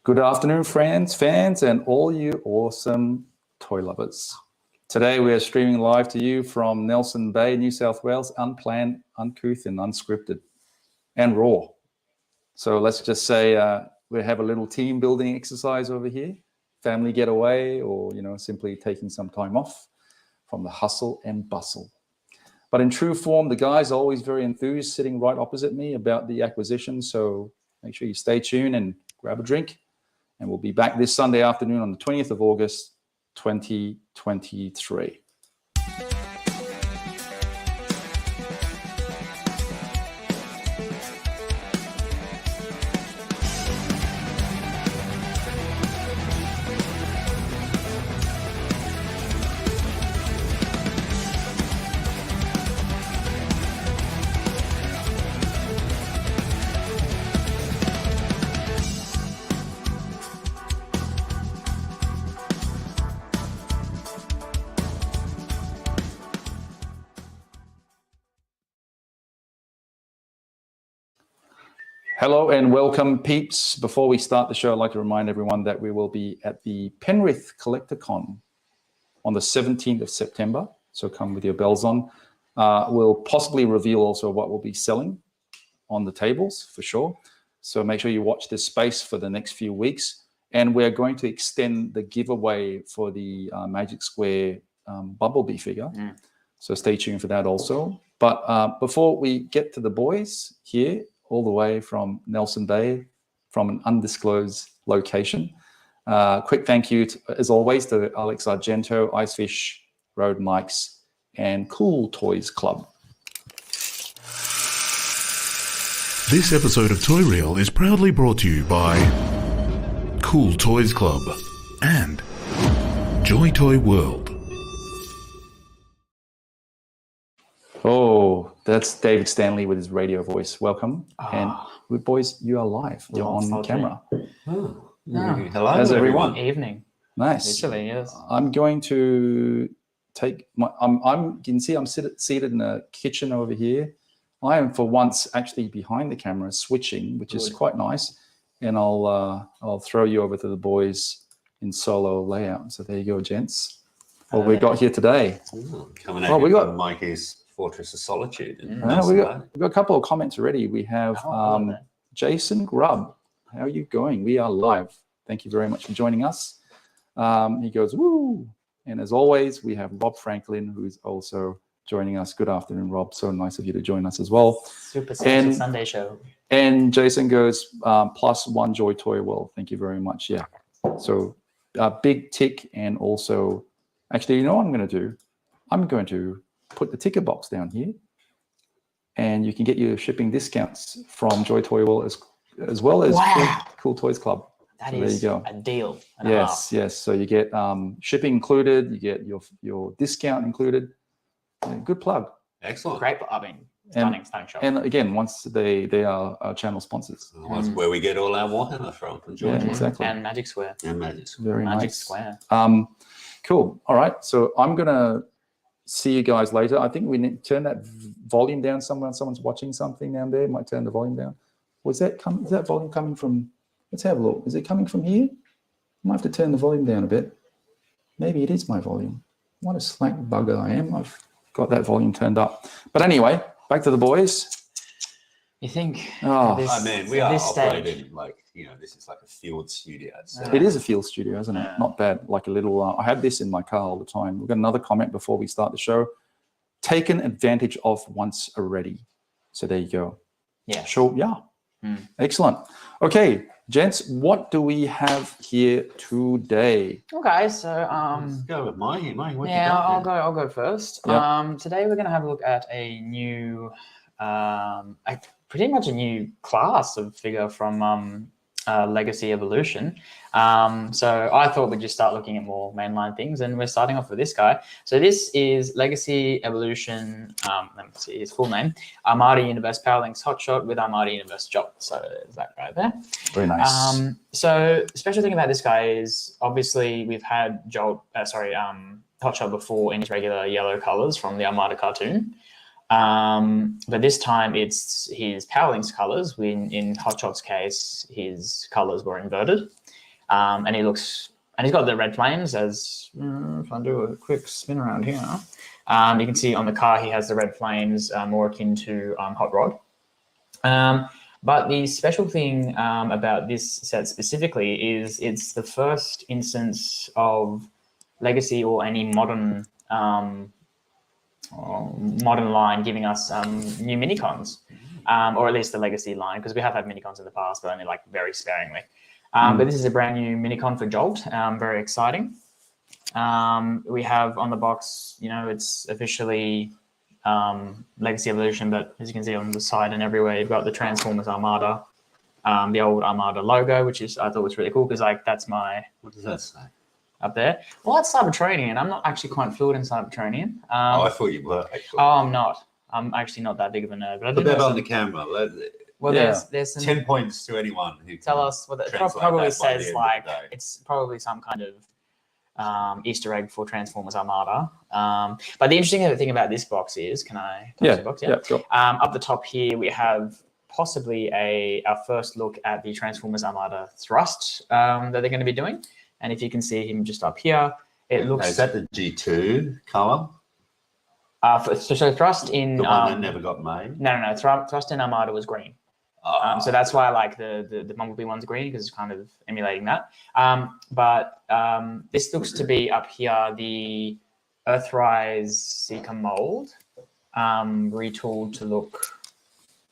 Good afternoon, friends, fans, and all you awesome toy lovers. Today we are streaming live to you from Nelson Bay, New South Wales, unplanned, uncouth, and unscripted, and raw. So let's just say we have a little team building exercise over here, family getaway, or simply taking some time off from the hustle and bustle. But in true form, the guys are always very enthused, sitting right opposite me about the acquisition. So make sure you stay tuned and grab a drink. And we'll be back this Sunday afternoon on the 20th of August, 2023. Hello and welcome, peeps. Before we start the show, I'd like to remind everyone that we will be at the Penrith CollectorCon on the 17th of September. So come with your bells on. We'll possibly reveal also what we'll be selling on the tables for sure. So make sure you watch this space for the next few weeks. And we're going to extend the giveaway for the Magic Square Bumblebee figure. So stay tuned for that also. But before we get to the boys here, all the way from Nelson Bay, from an undisclosed location. Quick thank you, as always, to Alex Argento, Icefish, Road Mikes, and Cool Toys Club. This episode of Toy Reel is proudly brought to you by Cool Toys Club and Joy Toy World. Oh, that's David Stanley with his radio voice. Welcome. And boys, you are live. You're on camera. Hello, how's everyone? Evening. Nice. Literally, yes. I'm going to take my. You can see I'm seated in a kitchen over here. I am for once actually behind the camera, switching, which is quite nice. And I'll throw you over to the boys in solo layout. So there you go, gents. What we got here today? Coming out from Mikey's Fortress of Solitude. We've got a couple of comments already. We have Jason Grubb. How are you going? We are live. Thank you very much for joining us. He goes, woo. And as always, we have Rob Franklin, who's also joining us. Good afternoon, Rob. So nice of you to join us as well. Super sexy Sunday show. And Jason goes, +1 Joy Toy World. Thank you very much. Yeah. So big tick. And also, actually, you know what I'm going to do? I'm going to put the ticket box down here, and you can get your shipping discounts from Joy Toy World as well as cool Toys Club. That so is there you go. A deal. Yes. So you get shipping included, you get your discount included. Yeah, good plug. Excellent. Great. Stunning shop. And again, once they are our channel sponsors. That's where we get all our Warhammer from Georgia. Yeah, exactly. And Magic Square. Very Magic nice. Square. Cool. All right. So I'm gonna see you guys later. I think we need to turn that volume down somewhere. Someone's watching something down there. Might turn the volume down. Is that volume coming from? Let's have a look. Is it coming from here? I might have to turn the volume down a bit. Maybe it is my volume. What a slack bugger I am. I've got that volume turned up. But anyway, back to the boys. You think? We are operating this is like a field studio. So. It is a field studio, isn't it? Not bad. Like a little. I have this in my car all the time. We've got another comment before we start the show. Taken advantage of once already. So there you go. Yeah. Sure. Yeah. Excellent. Okay, gents, what do we have here today? Okay, so let's go with Mikey. I'll go first. Yep. Today we're going to have a look at a new, pretty much a new class of figure from Legacy Evolution. So I thought we'd just start looking at more mainline things, and we're starting off with this guy. So this is Legacy Evolution, let me see his full name, Armada Universe Powerlinks Hotshot with Armada Universe Jolt. So there's that right there. Very nice. So the special thing about this guy is obviously we've had Hotshot before in his regular yellow colors from the Armada cartoon. But this time it's his Powerlinks colors. In Hotshot's case, his colors were inverted. And he's got the red flames as, if I do a quick spin around here, you can see on the car he has the red flames, more akin to Hot Rod. But the special thing about this set specifically is it's the first instance of Legacy or any modern line giving us new minicons, or at least the Legacy line, because we have had minicons in the past, but only like very sparingly. But this is a brand new minicon for Jolt. Very exciting. We have on the box, it's officially Legacy Evolution, but as you can see on the side and everywhere, you've got the Transformers Armada, the old Armada logo, which I thought was really cool because that's my. What does that say? Up there. Well, that's Cybertronian. I'm not actually quite fluent in Cybertronian. I thought you were. Actually. Oh, I'm not. I'm actually not that big of a nerd. But I put that on the camera. Well, there's some 10 points to anyone who tell us what it probably says. Like it's probably some kind of Easter egg for Transformers Armada. But the interesting thing about this box is, can I touch the box? Yeah. Sure. Up the top here we have possibly our first look at the Transformers Armada thrust that they're going to be doing. And if you can see him just up here, it looks. Is that the G2 color? So thrust in the one that never got made. No. Thrust in Armada was green. So that's why I like the Bumblebee one's green, because it's kind of emulating that. But this looks to be up here the Earthrise Seeker mold, retooled to look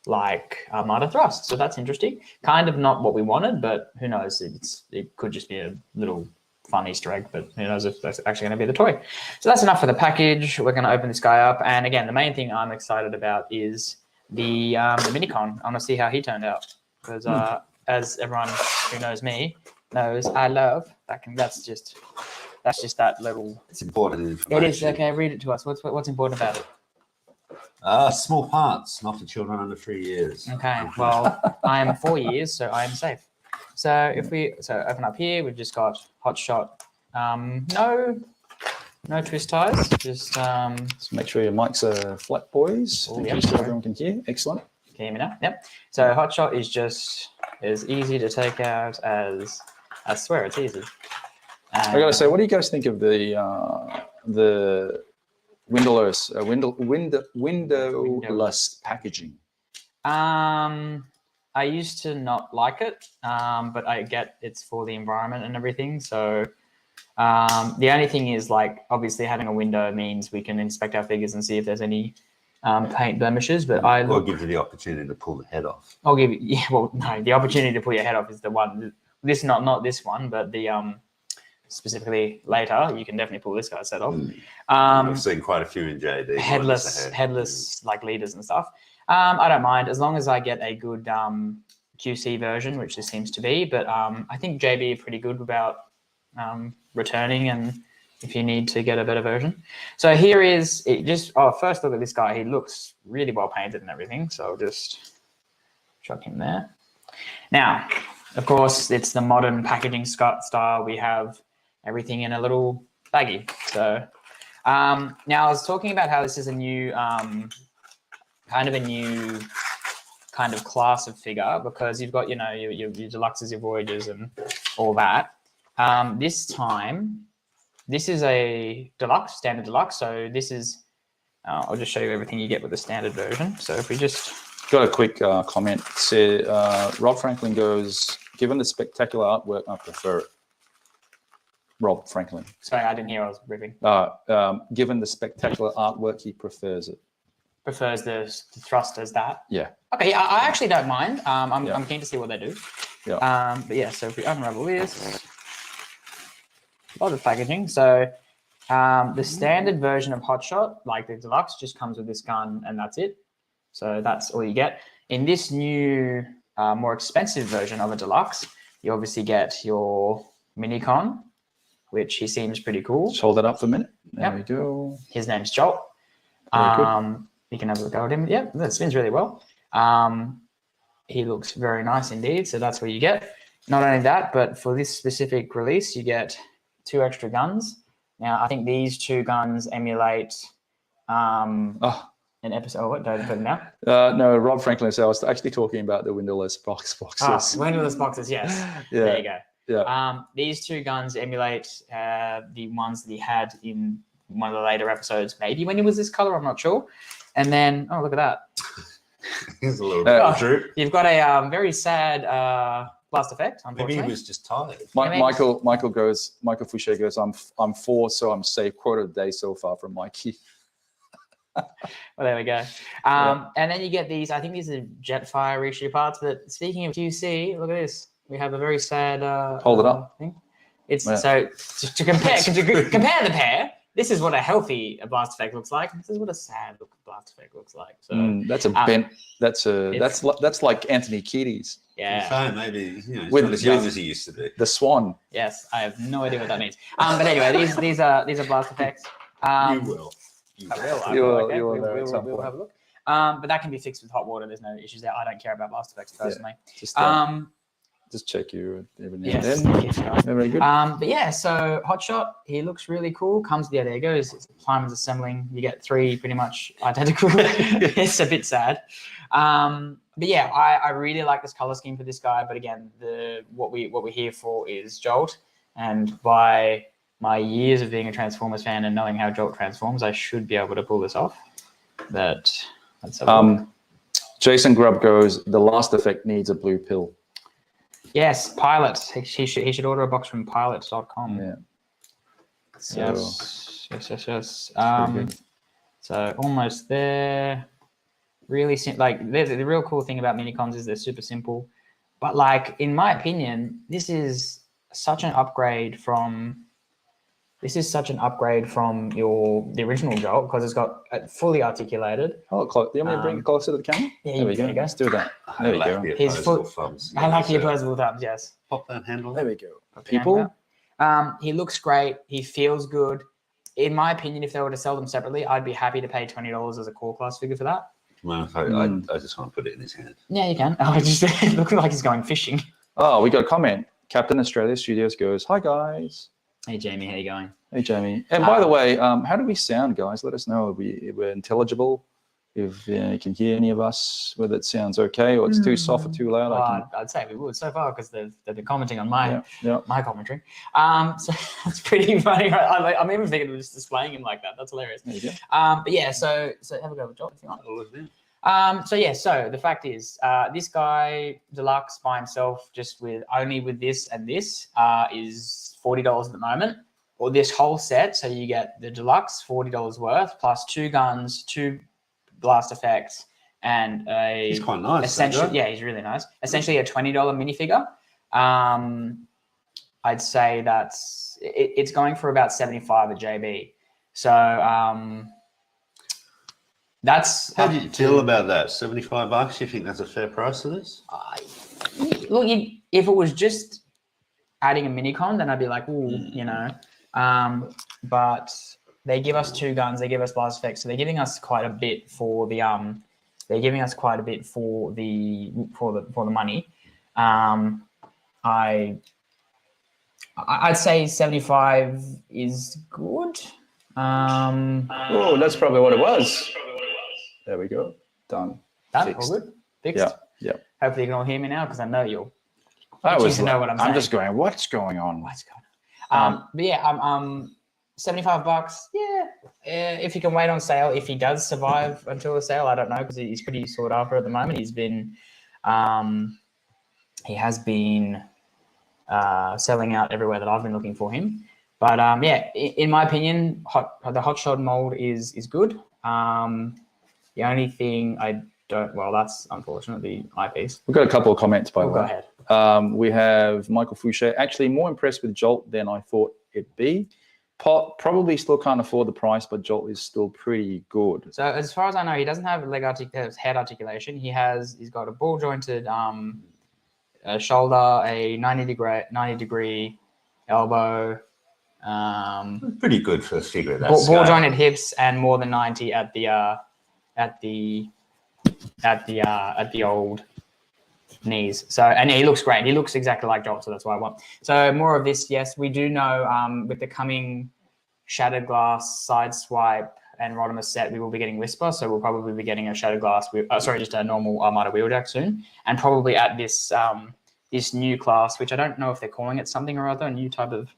like Armada thrust. So that's interesting. Kind of not what we wanted, but who knows? It could just be a little fun Easter egg, but who knows if that's actually going to be the toy. So that's enough for the package. We're going to open this guy up. And again, the main thing I'm excited about is the minicon. I want to see how he turned out, because as everyone who knows me knows, I love that. That's just that little. It's important information. It is. Okay, read it to us. What's important about it? Small parts, not for children under 3 years. Okay, well, I am 4 years, so I am safe. So if we open up here, we've just got Hot Shot. No twist ties. Just make sure your mics are flat, boys, so everyone can hear. Excellent. Can you hear me now? Yep. So Hot Shot is just as easy to take out as I swear it's easy. I gotta say, what do you guys think of the windowless packaging? I used to not like it, but I get it's for the environment and everything. So the only thing is, like, obviously having a window means we can inspect our figures and see if there's any paint blemishes. But or give you the opportunity to pull the head off. I'll give you, the opportunity to pull your head off is the one. This not this one, but the specifically later, you can definitely pull this guy's head off. I've seen quite a few in JD. Headless like leaders and stuff. I don't mind as long as I get a good QC version, which this seems to be. But I think JB are pretty good about returning, and if you need to get a better version. So here is it. First look at this guy. He looks really well painted and everything. So I'll just chuck him there. Now, of course, it's the modern packaging style. We have everything in a little baggie. So now I was talking about how this is a new kind of class of figure, because you've got your deluxes, your voyagers, and all that. This time, this is a deluxe, standard deluxe. So this is, I'll just show you everything you get with the standard version. So if we just got a quick comment. Rob Franklin goes, given the spectacular artwork, I prefer it. Rob Franklin. Sorry, I didn't hear. I was briefing. Given the spectacular artwork, he prefers it. Prefers the thrust as that. Yeah. Okay. Yeah, I actually don't mind. I'm keen to see what they do. Yeah. But yeah. So if we unravel this, a lot of packaging. So the standard version of Hot Shot, like the deluxe, just comes with this gun and that's it. So that's all you get. In this new, more expensive version of a deluxe, you obviously get your minicon, which he seems pretty cool. Just hold it up for a minute. There we go. His name's Jolt. You can have a go at him. Yeah, that spins really well. He looks very nice indeed. So that's what you get. Not only that, but for this specific release, you get 2 extra guns. Now, I think these 2 guns emulate an episode. What? Don't put it now. No, Rob Franklin said I was actually talking about the windowless boxes. Windowless boxes, yes. Yeah. There you go. Yeah. These two guns emulate the ones that he had in one of the later episodes, maybe when he was this color, I'm not sure. And then, oh, look at that. Here's a little bit of droop. You've got a very sad blast effect, unfortunately. Maybe he was just tired. Michael Fouché goes, I'm 4, so I'm safe. Quote of the day so far from Mikey. Well, there we go. And then you get these, I think these are Jetfire reissue parts, but speaking of QC, look at this. We have a very sad hold it up thing. It's so to compare the pair, this is what a healthy blast effect looks like. This is what a sad blast effect looks like. So that's a bent. That's like Anthony Kiedis. Yeah. So maybe he's not as young as he used to be. The Swan. Yes, I have no idea what that means. But anyway, these are blast effects. You will. I will. Okay. We'll have a look. But that can be fixed with hot water. There's no issues there. I don't care about blast effects personally. Just check you every now yes, and then. Very good. But yeah, so Hotshot, he looks really cool. There he goes. Climbers assembling. You get 3 pretty much identical. It's a bit sad. But yeah, I really like this color scheme for this guy. But again, what we're here for is Jolt. And by my years of being a Transformers fan and knowing how Jolt transforms, I should be able to pull this off. But let's have a look. Jason Grubb goes, the last effect needs a blue pill. Yes, Pilot. He should order a box from pilot.com. Yeah. Yes. So almost there. Really the real cool thing about minicons is they're super simple. But like, in my opinion, this is such an upgrade from the original Jolt, because it's got fully articulated. Oh, do you want me to bring it closer to the camera? Yeah, there we go. Let's do that. There we go. He's full thumbs. I like the opposable thumbs. Yes. Pop that handle. There we go. People. He looks great. He feels good. In my opinion, if they were to sell them separately, I'd be happy to pay $20 as a core class figure for that. Well, I just want to put it in his hand. Yeah, you can. Oh, just looking like he's going fishing. Oh, we got a comment. Captain Australia Studios goes, hi guys. Hey Jamie, how you going? Hey Jamie. And by the way, how do we sound, guys? Let us know if we're intelligible. If you can hear any of us, whether it sounds okay or it's too soft or too loud. I'd say we would so far, because they've been commenting on my commentary. So that's pretty funny. I'm even thinking of just displaying him like that. That's hilarious. There you go. But yeah, so have a go with Joel if you want. So the fact is, this guy deluxe by himself, just only with this and this, is $40 at the moment. Or this whole set, so you get the deluxe $40 worth plus 2 guns, 2 blast effects, and he's quite nice. Essentially, yeah, he's really nice. Essentially, a $20 minifigure. I'd say it's going for about $75 at JB. So that's. How do you feel about that? $75? You think that's a fair price for this? Look, if it was just adding a minicon, then I'd be like, ooh, but they give us 2 guns, they give us blast effects, so they're giving us quite a bit for the money. I'd say 75 is good. Oh, that's probably what it was. There we go. Done. All good. Fixed. Yeah. Hopefully you can all hear me now, because I know you'll. To know what I'm saying. I'm just going, what's going on? But yeah, $75. Yeah, if you can wait on sale, if he does survive until the sale, I don't know, because he's pretty sought after at the moment. He has been selling out everywhere that I've been looking for him. But yeah, in my opinion, the Hotshot mold is good. The only thing that's unfortunately my piece. We've got a couple of comments, by the way. Go ahead. We have Michael Fouché, actually more impressed with Jolt than I thought it'd be. Probably still can't afford the price, but Jolt is still pretty good. So as far as I know, he doesn't have head articulation. He's got a ball jointed shoulder, a 90 degree elbow. Pretty good for a figure. Ball jointed hips and more than 90 at the old knees. So, and he looks great. He looks exactly like Jolt, so that's why I want. So more of this, yes. We do know with the coming Shattered Glass, Sideswipe, and Rodimus set, we will be getting Whisper, so we'll probably be getting a Shattered Glass, just a normal Armada Wheeljack soon. And probably at this this new class, which I don't know if they're calling it something or other, a new type of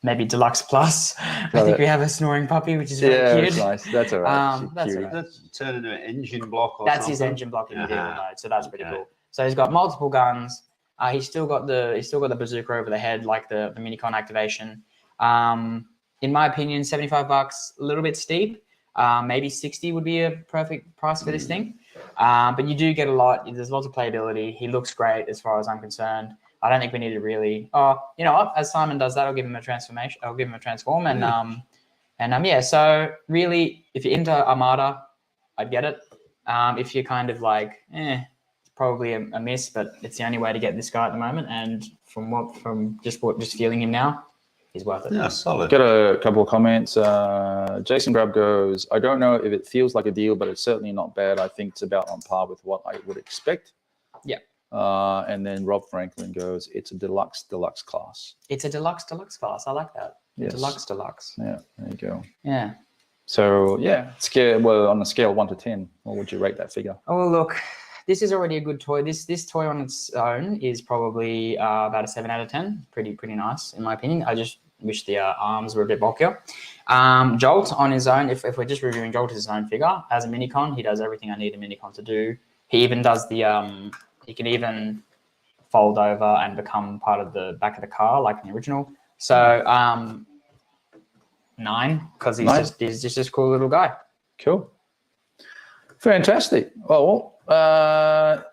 maybe deluxe plus. I think we have a snoring puppy, which is really cute. It's nice. That's all right. That's all right. That's turned into an engine block or That's something? his engine block in medieval mode, so that's pretty Okay. cool. So he's got multiple guns. He's still got the bazooka over the head, like the minicon activation. In my opinion, $75, a little bit steep. Maybe 60 would be a perfect price for this thing. But you do get a lot. There's lots of playability. He looks great as far as I'm concerned. I don't think we need to really. Oh, you know what? As Simon does that, I'll give him a transformation. I'll give him a transform, and yeah. So really, if you're into Armada, I'd get it. If you're kind of like, it's probably a miss, but it's the only way to get this guy at the moment. And from just feeling him now, he's worth it. Yeah, solid. Got a couple of comments. Jason Grubb goes, I don't know if it feels like a deal, but it's certainly not bad. I think it's about on par with what I would expect. Yeah. And then Rob Franklin goes, it's a deluxe class. It's a deluxe class. I like that. Yes. Deluxe. Yeah, there you go. Yeah. So yeah, on a scale of 1 to 10, what would you rate that figure? Oh, look, this is already a good toy. This toy on its own is probably about a 7 out of 10. Pretty nice in my opinion. I just wish the arms were a bit bulkier. Jolt on his own, if we're just reviewing Jolt as his own figure, as a minicon, he does everything I need a minicon to do. He even does the he can even fold over and become part of the back of the car like in the original. So 9, because he's just this cool little guy. Cool. Fantastic. Well,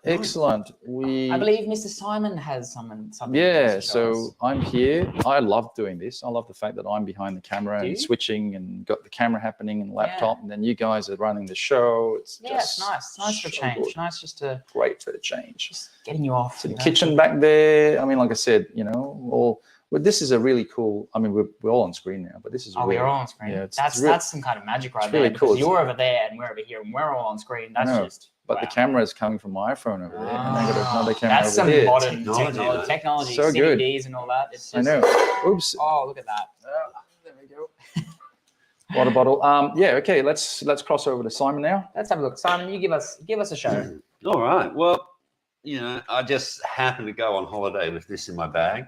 excellent. I believe Mr. Simon has something. Yeah, so I'm here. I love doing this. I love the fact that I'm behind the camera and switching and got the camera happening and the laptop, and then you guys are running the show. It's it's nice. It's nice for change. Good. Nice just to great for the change. just getting you off. So the kitchen back there. I mean, like I said, well, this is a really cool. I mean, we're all on screen now, but this is we're all on screen. Yeah, that's some kind of magic right there. Really cool. Because you're over there and we're over here and we're all on screen. That's just. But the camera is coming from my iPhone over there, and I got another camera that's over some there. modern technology. So good. CDs and all that. It's just, I know. Oops. Oh, look at that. There we go. Water bottle. Yeah. Okay. Let's cross over to Simon now. Let's have a look. Simon, you give us a show. All right. Well, I just happened to go on holiday with this in my bag.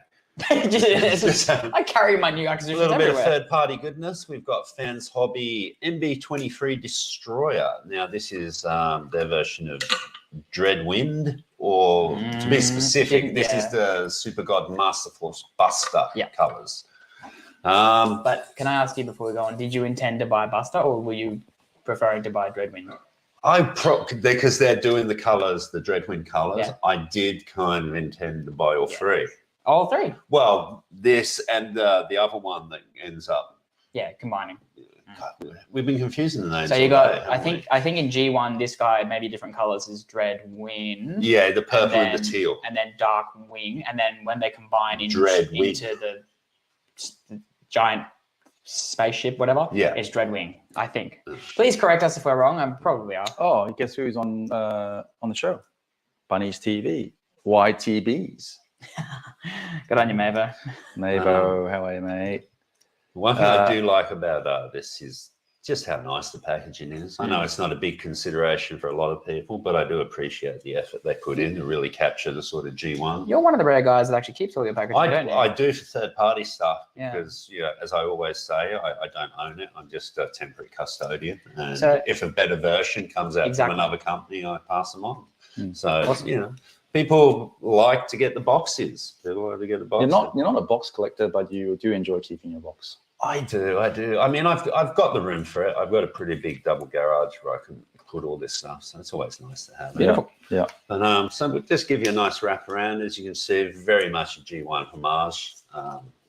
I carry my new acquisitions A little everywhere. bit of third-party goodness. We've got FansHobby MB23 Destroyer. Now, this is their version of Dreadwind, or to be specific, this is the Super God Master Force Buster colours. But can I ask you before we go on, did you intend to buy Buster, or were you preferring to buy Dreadwind? Because they're doing the colours, the Dreadwind colours, I did kind of intend to buy all three. All three? Well, this and the other one that ends up. Yeah, combining. We've been confusing the names. So you got, I think in G1, this guy, maybe different colors, is Dreadwind. Yeah, the purple and the teal. And then Dark Wing. And then when they combine into the giant spaceship, whatever, it's Dreadwing, I think. Please correct us if we're wrong. I probably are. Oh, guess who's on the show? Bunnies TV. YTBs. Good on you, Mavo. Mavo, how are you, mate? One thing I do like about this is just how nice the packaging is. I know it's not a big consideration for a lot of people, but I do appreciate the effort they put in to really capture the sort of G1. You're one of the rare guys that actually keeps all your packaging, don't you? I do for third-party stuff because, as I always say, I don't own it. I'm just a temporary custodian. And if a better version comes out from another company, I pass them on. So, awesome. People like to get the boxes. People like to get the boxes. You're not a box collector, but you do enjoy keeping your box. I do. I mean, I've got the room for it. I've got a pretty big double garage where I can put all this stuff. So it's always nice to have it. Yeah. And so we'll just give you a nice wrap around. As you can see, very much a G1 homage.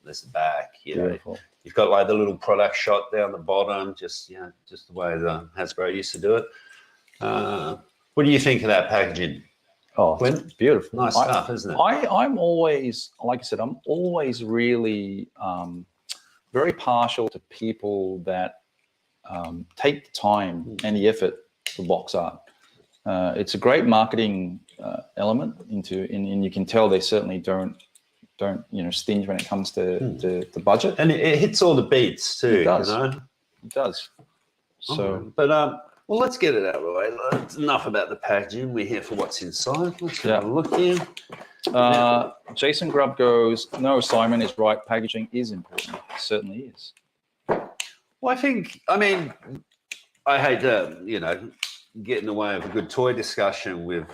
There's the back. Beautiful. You've got like the little product shot down the bottom, just the way the Hasbro used to do it. What do you think of that packaging? Oh, it's beautiful. Nice stuff, isn't it? I'm always, like I said, I'm always really very partial to people that take the time and the effort for box art. It's a great marketing element and you can tell they certainly don't stinge when it comes to the budget. And it hits all the beats too. It does. It does. So, but Well, let's get it out of the way. That's enough about the packaging. We're here for what's inside. Let's have a look here. Jason Grubb goes, no, Simon is right. Packaging is important. It certainly is. Well, I mean, I hate to, get in the way of a good toy discussion with,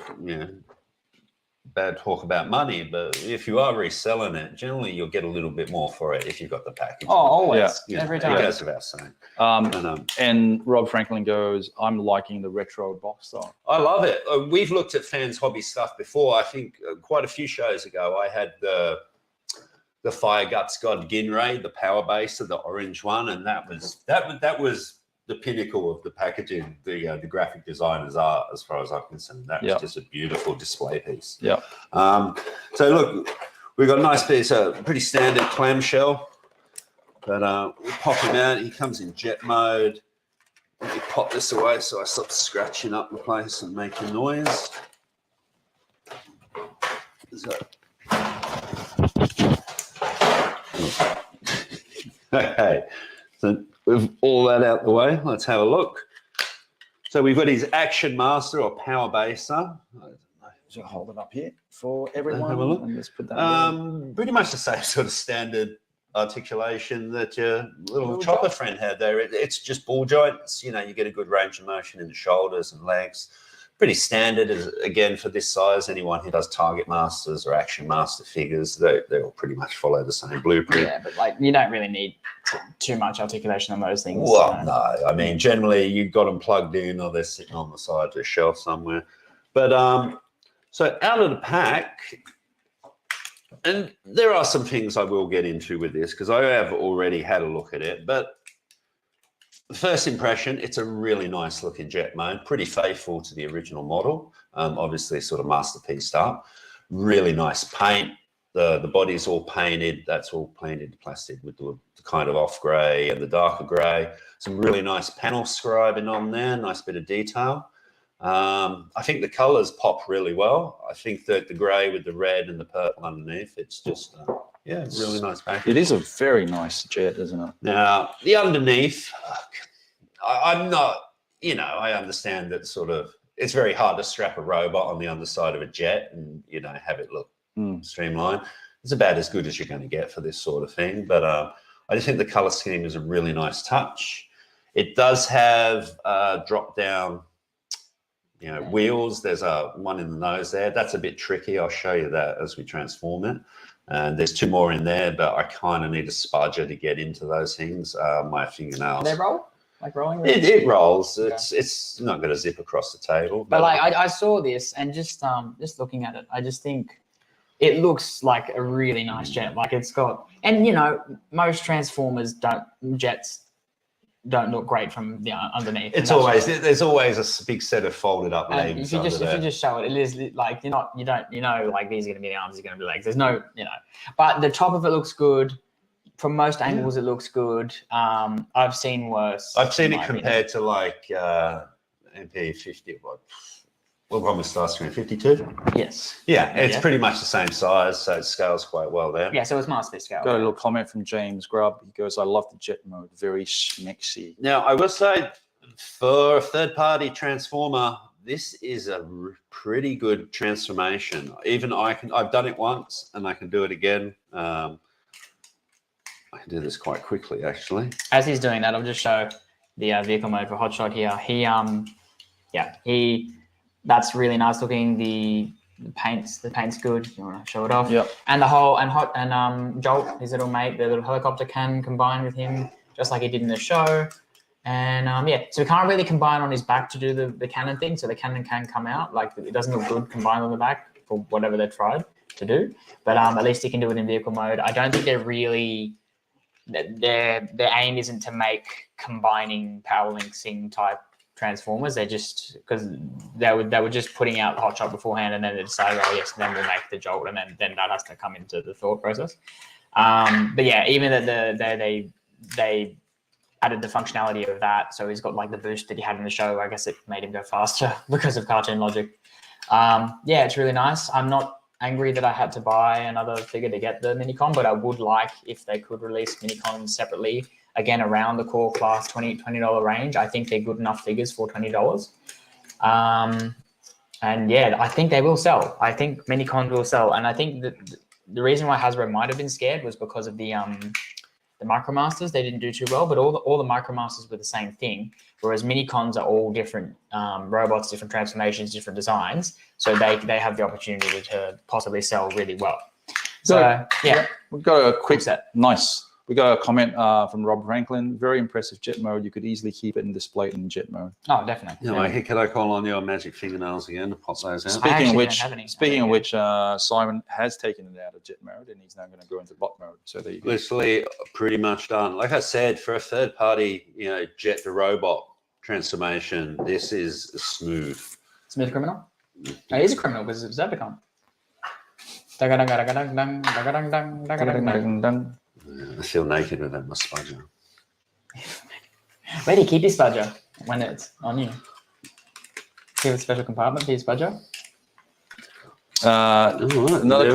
bad talk about money, but if you are reselling it, generally you'll get a little bit more for it if you've got the package. Oh, always. Every time. It goes without saying. And Rob Franklin goes, I'm liking the retro box style. I love it. We've looked at Fans Hobby stuff before. I think quite a few shows ago, I had the Fire Guts God Ginray, the power base of the orange one, and that was the pinnacle of the packaging, the graphic designer's art, as far as I'm concerned. That was just a beautiful display piece. Yeah. So look, we've got a nice piece of pretty standard clamshell, but we'll pop him out. He comes in jet mode. Let me pop this away so I stop scratching up the place and making noise. Okay, so with all that out the way, let's have a look. So we've got his Action Master or Power Baser. So hold it up here for everyone. Have a look. And let's put that pretty much the same sort of standard articulation that your little chopper friend had there. It's just ball joints. You get a good range of motion in the shoulders and legs. Pretty standard, again, for this size. Anyone who does Target Masters or Action Master figures, they all pretty much follow the same blueprint. Yeah, but you don't really need too much articulation on those things. Well, no. I mean, generally you've got them plugged in or they're sitting on the side of a shelf somewhere. But so out of the pack, and there are some things I will get into with this because I have already had a look at it, but the first impression, it's a really nice looking jet mode, pretty faithful to the original model. Obviously sort of masterpiece up. Really nice paint. The body's all painted. That's all painted plastic with the kind of off grey and the darker grey. Some really nice panel scribing on there, nice bit of detail. I think the colours pop really well. I think that the grey with the red and the purple underneath, it's just... it's really nice package. It is a very nice jet, isn't it? Now, the underneath, I'm not, I understand that sort of, it's very hard to strap a robot on the underside of a jet and, have it look streamlined. It's about as good as you're going to get for this sort of thing. But I just think the color scheme is a really nice touch. It does have drop down, wheels. There's one in the nose there. That's a bit tricky. I'll show you that as we transform it. And there's two more in there, but I kind of need a spudger to get into those things. My fingernails. They roll? Like rolling? It rolls. Okay. It's not going to zip across the table. But I saw this and just looking at it, I just think it looks like a really nice jet. Like it's got, and most Transformers jets don't look great from the underneath. There's always a big set of folded up legs. If you just show it, it is like you don't like these are going to be the arms, these are going to be legs. There's no but the top of it looks good. From most angles, it looks good. I've seen worse. I've seen it compared to like MP50. What one was Starscream 52? Yes. Yeah, it's pretty much the same size, so it scales quite well there. Yeah, so it's masterpiece scale. Got a little comment from James Grubb. He goes, I love the jet mode, very schmexy. Now, I will say, for a third-party Transformer, this is a pretty good transformation. Even I've done it once, and I can do it again. I can do this quite quickly, actually. As he's doing that, I'll just show the vehicle mode for Hotshot here. That's really nice looking. The paint's good. You want to show it off? Yep. And Jolt, his little mate, the little helicopter can combine with him, just like he did in the show. And so we can't really combine on his back to do the cannon thing. So the cannon can come out. Like it doesn't look good combined on the back for whatever they tried to do. But at least he can do it in vehicle mode. I don't think they're really their aim isn't to make combining power linksing type Transformers. They're just because they were just putting out Hotshot beforehand, and then they decided, oh yes, then we'll make the Jolt, and then that has to come into the thought process. But yeah, even that they added the functionality of that, so he's got like the boost that he had in the show. I guess it made him go faster because of cartoon logic. Yeah, it's really nice. I'm not angry that I had to buy another figure to get the Minicon, but I would like if they could release Minicons separately. again, around the core class $20 range. I think they're good enough figures for $20. And yeah, I think they will sell. I think mini cons will sell. And I think that the reason why Hasbro might have been scared was because of the Micromasters. They didn't do too well, but all the Micromasters were the same thing. Whereas mini cons are all different robots, different transformations, different designs. So they have the opportunity to possibly sell really well. So yeah, we've got a quick set. Nice. We got a comment from Rob Franklin. Very impressive jet mode. You could easily keep it and display it in jet mode. Oh, definitely. Yeah, can I call on your magic fingernails again to pop those out? Speaking of which, Simon has taken it out of jet mode and he's now going to go into bot mode. So there you go. Literally pretty much done. Like I said, for a third party, jet to robot transformation, this is smooth. Smooth criminal? No, he's a criminal because it's Zebicon. I feel naked without my spudger. Where do you keep your spudger when it's on you? Do you have a special compartment for your spudger? Another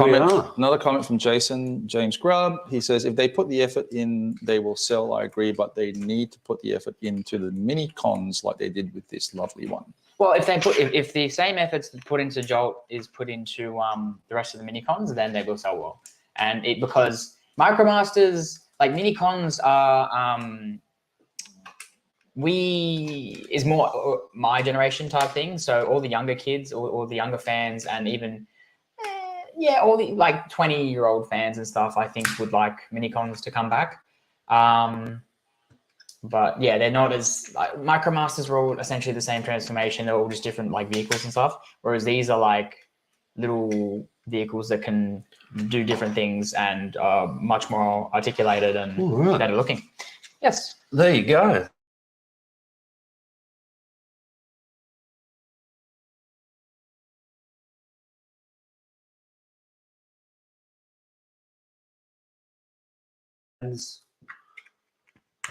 comment from James Grubb. He says, if they put the effort in, they will sell. I agree, but they need to put the effort into the mini cons like they did with this lovely one. Well, if the same efforts put into Jolt is put into the rest of the mini cons, then they will sell well. And because Micromasters, like mini cons are is more my generation type thing. So all the younger kids, or the younger fans, and even all the like 20-year-old fans and stuff, I think would like mini cons to come back. But yeah, they're not as Micromasters are all essentially the same transformation. They're all just different like vehicles and stuff. Whereas these are like little vehicles that can do different things and are much more articulated and better looking. Yes. There you go.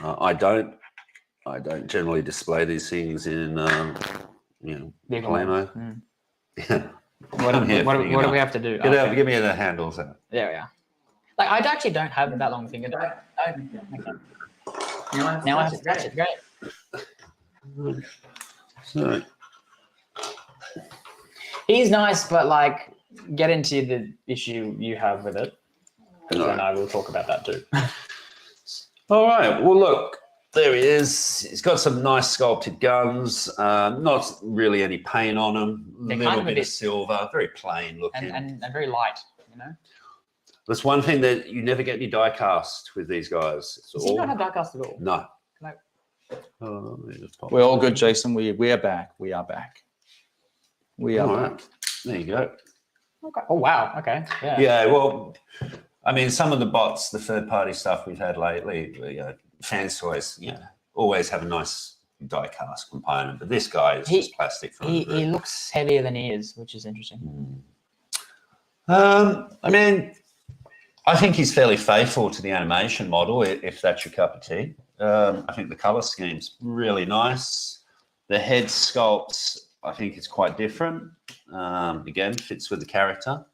I don't generally display these things in play mode. Yeah. What do we have to do? Give me the handles out. There we are. Like I actually don't have that long finger. Now I have to scratch it. Great. So he's nice, but like get into the issue you have with it, because then I will talk about that too. All right. Well, look, there he is. He's got some nice sculpted guns. Not really any paint on them. A little bit of silver. Very plain looking. And very light, That's one thing that you never get any die cast with these guys. Does he not have die cast at all? No. We're all good, Jason. We are back. We are back. We are back. Right. There you go. Okay. Oh, wow. Okay. Yeah. Yeah, well, I mean, some of the bots, the third-party stuff we've had lately, Fans Toys, always have a nice die-cast component, but this guy is just plastic. He looks heavier than he is, which is interesting. I mean, I think he's fairly faithful to the animation model, if that's your cup of tea. I think the color scheme's really nice. The head sculpt, I think it's quite different. Again, fits with the character.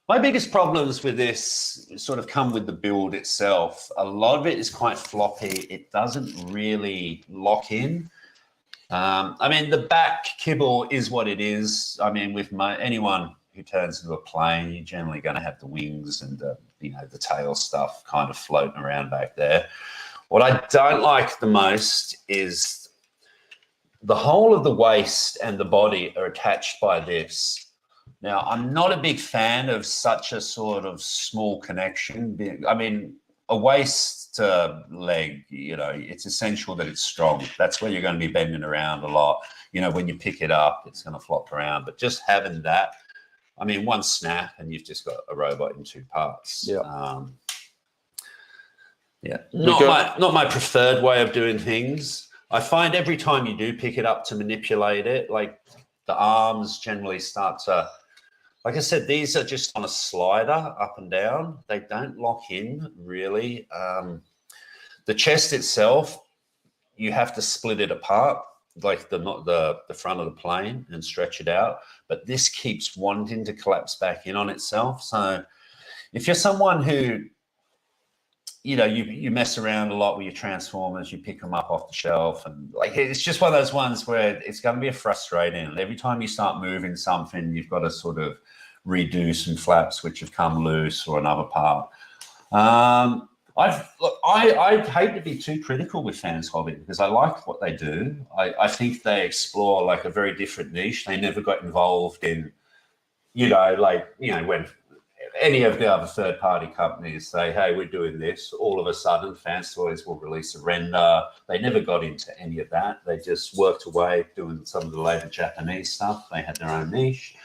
My biggest problems with this sort of come with the build itself. A lot of it is quite floppy. It doesn't really lock in. I mean, the back kibble is what it is. I mean, with anyone who turns into a plane, you're generally going to have the wings and the tail stuff kind of floating around back there. What I don't like the most is the whole of the waist and the body are attached by this. Now, I'm not a big fan of such a sort of small connection. I mean, a waist to leg, it's essential that it's strong. That's where you're going to be bending around a lot. When you pick it up, it's going to flop around. But just having that, I mean, one snap and you've just got a robot in two parts. Yeah. Not my preferred way of doing things. I find every time you do pick it up to manipulate it, like the arms generally start to, like I said, these are just on a slider up and down. They don't lock in really. The chest itself, you have to split it apart, like the front of the plane, and stretch it out. But this keeps wanting to collapse back in on itself. So if you're someone who you mess around a lot with your Transformers, you pick them up off the shelf, and like it's just one of those ones where it's going to be frustrating. And every time you start moving something, you've got to sort of redo some flaps which have come loose or another part. I hate to be too critical with FansHobby because I like what they do. I think they explore like a very different niche. They never got involved in, when any of the other third-party companies say, hey, we're doing this, all of a sudden Fans Toys will release a render. They never got into any of that. They just worked away doing some of the later Japanese stuff. They had their own niche.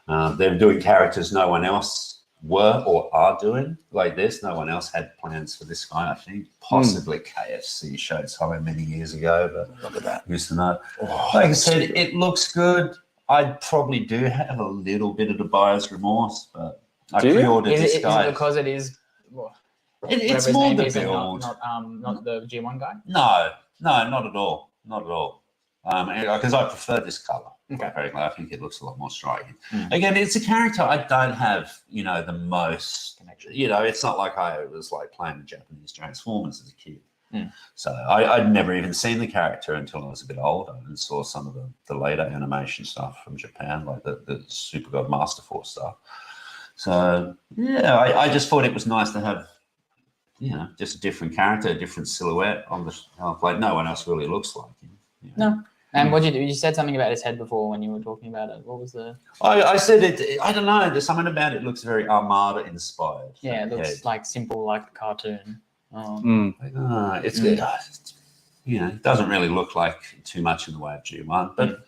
They're doing characters no one else were or are doing like this. No one else had plans for this guy, I think. Possibly KFC showed somewhere many years ago, but look at that. Used to know. Like I said, it looks good. I probably do have a little bit of the buyer's remorse, but I pre-ordered this guy. Is it because it is? Well, it's more the build, not the G1 guy. No, not at all, not at all. Because I prefer this color. Okay. I think it looks a lot more striking. Again, it's a character I don't have, the most connection. It's not like I was like playing the Japanese Transformers as a kid. So I'd never even seen the character until I was a bit older and saw some of the later animation stuff from Japan, like the Super God Master Force stuff. So yeah, I just thought it was nice to have, just a different character, a different silhouette on the shelf. Like no one else really looks like him. No. And what did you do? You said something about his head before when you were talking about it. What was the? I said it. I don't know. There's something about it looks very Armada inspired. Yeah, it looks like simple, like a cartoon. It's good. It doesn't really look like too much in the way of G1, but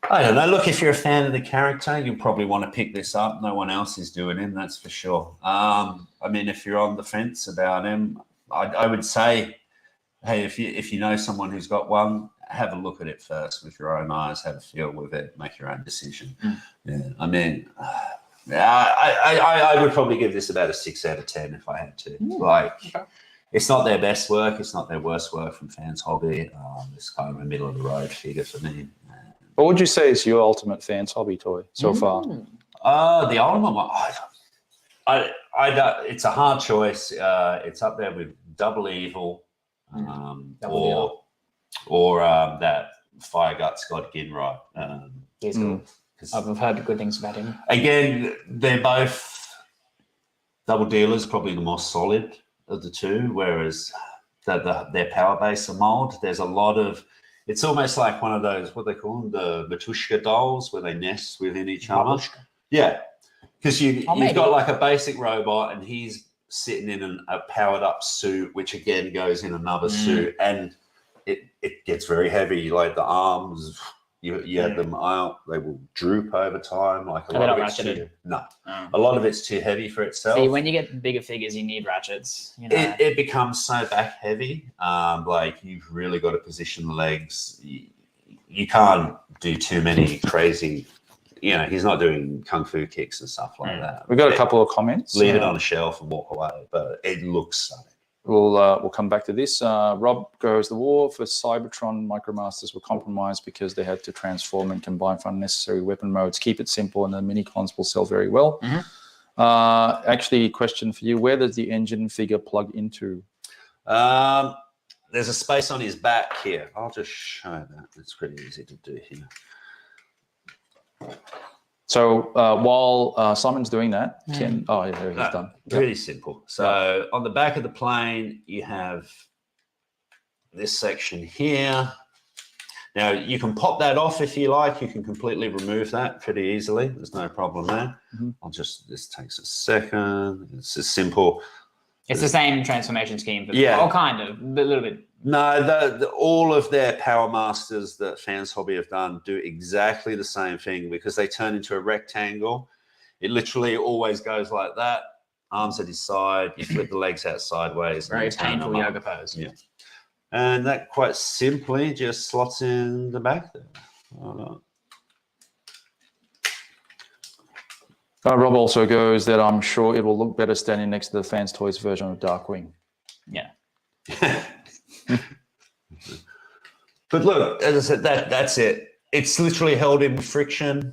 I don't know. Look, if you're a fan of the character, you'll probably want to pick this up. No one else is doing him, that's for sure. I mean, if you're on the fence about him, I would say, hey, if you know someone who's got one, have a look at it first with your own eyes, have a feel with it, make your own decision. Yeah, I mean, I would probably give this about a 6 out of 10 if I had to. It's not their best work, it's not their worst work from FansHobby. It's kind of a middle of the road figure for me. What would you say is your ultimate FansHobby toy so far? The ultimate one, it's a hard choice. It's up there with Double Evil, or that Fire Guts God Ginrai. He's cool. I've heard good things about him. Again, they're both double dealers, probably the more solid of the two, whereas their power base of mold, there's a lot of, it's almost like one of those, what they call them, the Matushka dolls, where they nest within each other. Yeah, because you've got like a basic robot and he's sitting in a powered up suit, which again goes in another suit, and it gets very heavy. Like the arms, you have them out, they will droop over time. Like a lot of it's a lot of it's too heavy for itself. See, when you get bigger figures, you need ratchets. It becomes so back heavy. Like you've really got to position the legs. You can't do too many crazy. He's not doing kung fu kicks and stuff like that. We've got a couple of comments. Leave it on a shelf and walk away, but it looks stunning. We'll come back to this. Rob goes, the war for Cybertron Micromasters were compromised because they had to transform and combine for unnecessary weapon modes. Keep it simple and the mini-cons will sell very well. Actually, question for you. Where does the engine figure plug into? There's a space on his back here. I'll just show that. It's pretty easy to do here. So while Simon's doing that, there he's done. Really simple. So on the back of the plane, you have this section here. Now you can pop that off if you like. You can completely remove that pretty easily. There's no problem there. This takes a second. It's as simple. It's the same transformation scheme, but kind of, a little bit. No, all of their Power Masters that FansHobby have done do exactly the same thing because they turn into a rectangle. It literally always goes like that. Arms at his side. You flip the legs out sideways. Very painful yoga pose. Yeah. And that quite simply just slots in the back there. Rob also goes that I'm sure it will look better standing next to the Fans Toys version of Darkwing. Yeah. But look, as I said, that's it. It's literally held in friction.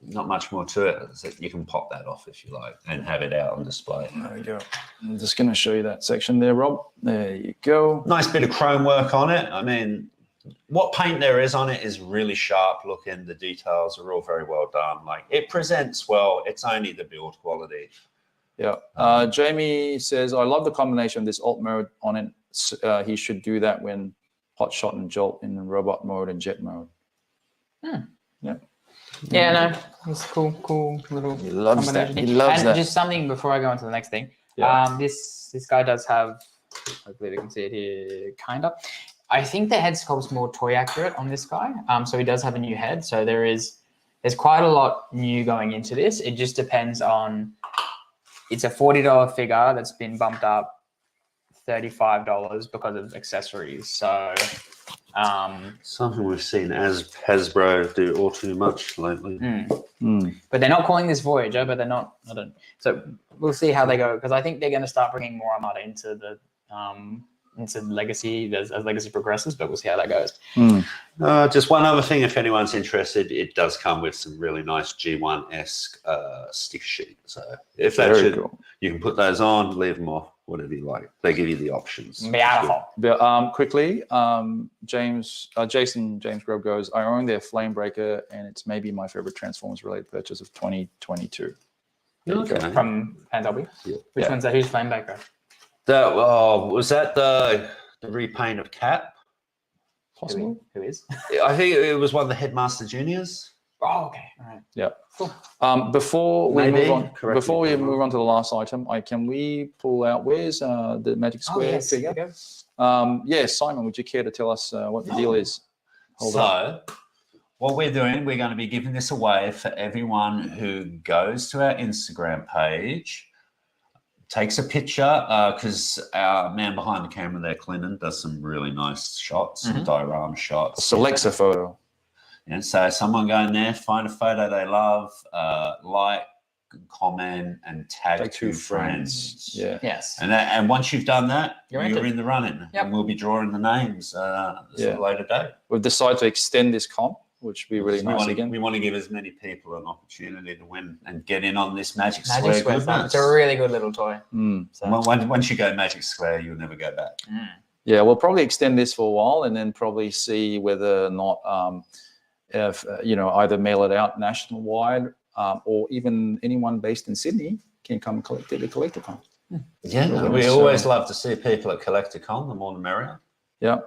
not much more to it. So you can pop that off if you like and have it out on display. There we go. I'm just going to show you that section there, Rob. There you go. Nice bit of chrome work on it. I mean, what paint there is on it is really sharp looking. The details are all very well done. Like, it presents well. It's only the build quality. Yeah. Jamie says, I love the combination of this alt mode on it. He should do that when hot shot and jolt in robot mode and jet mode. Yeah. Yeah, no, it's cool little. He loves that. combination. He loves and that. just something before I go on to the next thing. Yeah. This guy does have, hopefully we can see it here, kind of. I think the head sculpt's more toy accurate on this guy. So he does have a new head. So there's quite a lot new going into this. It just depends on, it's a $40 figure that's been bumped up $35 because of accessories. So something we've seen as Hasbro do all too much lately. But they're not calling this Voyager, but they're not, I don't, so we'll see how they go, because I think they're going to start bringing more Armada into the Legacy as Legacy progresses, but we'll see how that goes. Just one other thing, if anyone's interested, it does come with some really nice G1-esque sticker sheet. So if that should, cool. You can put those on, leave them off, whatever you like. They give you the options. Beautiful. But, quickly, Jason James Grove goes, I own their Flamebreaker, and it's maybe my favorite Transformers related purchase of 2022. Okay. From FansHobby? Yeah. Which one's that? Who's Flamebreaker? Was that the repaint of Cap? Possible. Who is? I think it was one of the Headmaster Juniors. Oh, okay. All right. Yeah. Cool. Before we Maybe. move on to the last item, can we pull out, where's the Magic Square figure? Yeah, Simon, would you care to tell us what the deal is? What we're doing, we're going to be giving this away for everyone who goes to our Instagram page, takes a picture, because our man behind the camera there, Clinton, does some really nice shots, some diorama shots. Selects a photo. And so someone go in there, find a photo they love, like, comment, and tag two friends. Yeah. Yes. And once you've done that, you're entered. in the running. Yep. And we'll be drawing the names a later date. We've decided to extend this comp, which would be really nice again. We want to give as many people an opportunity to win and get in on this Magic Square goodness. It's a really good little toy. So. Once you go Magic Square, you'll never go back. Yeah, we'll probably extend this for a while and then probably see whether or not, if either mail it out national-wide or even anyone based in Sydney can come collect it at Collecticon. Yeah, we always love to see people at Collecticon. The more the merrier. Yeah,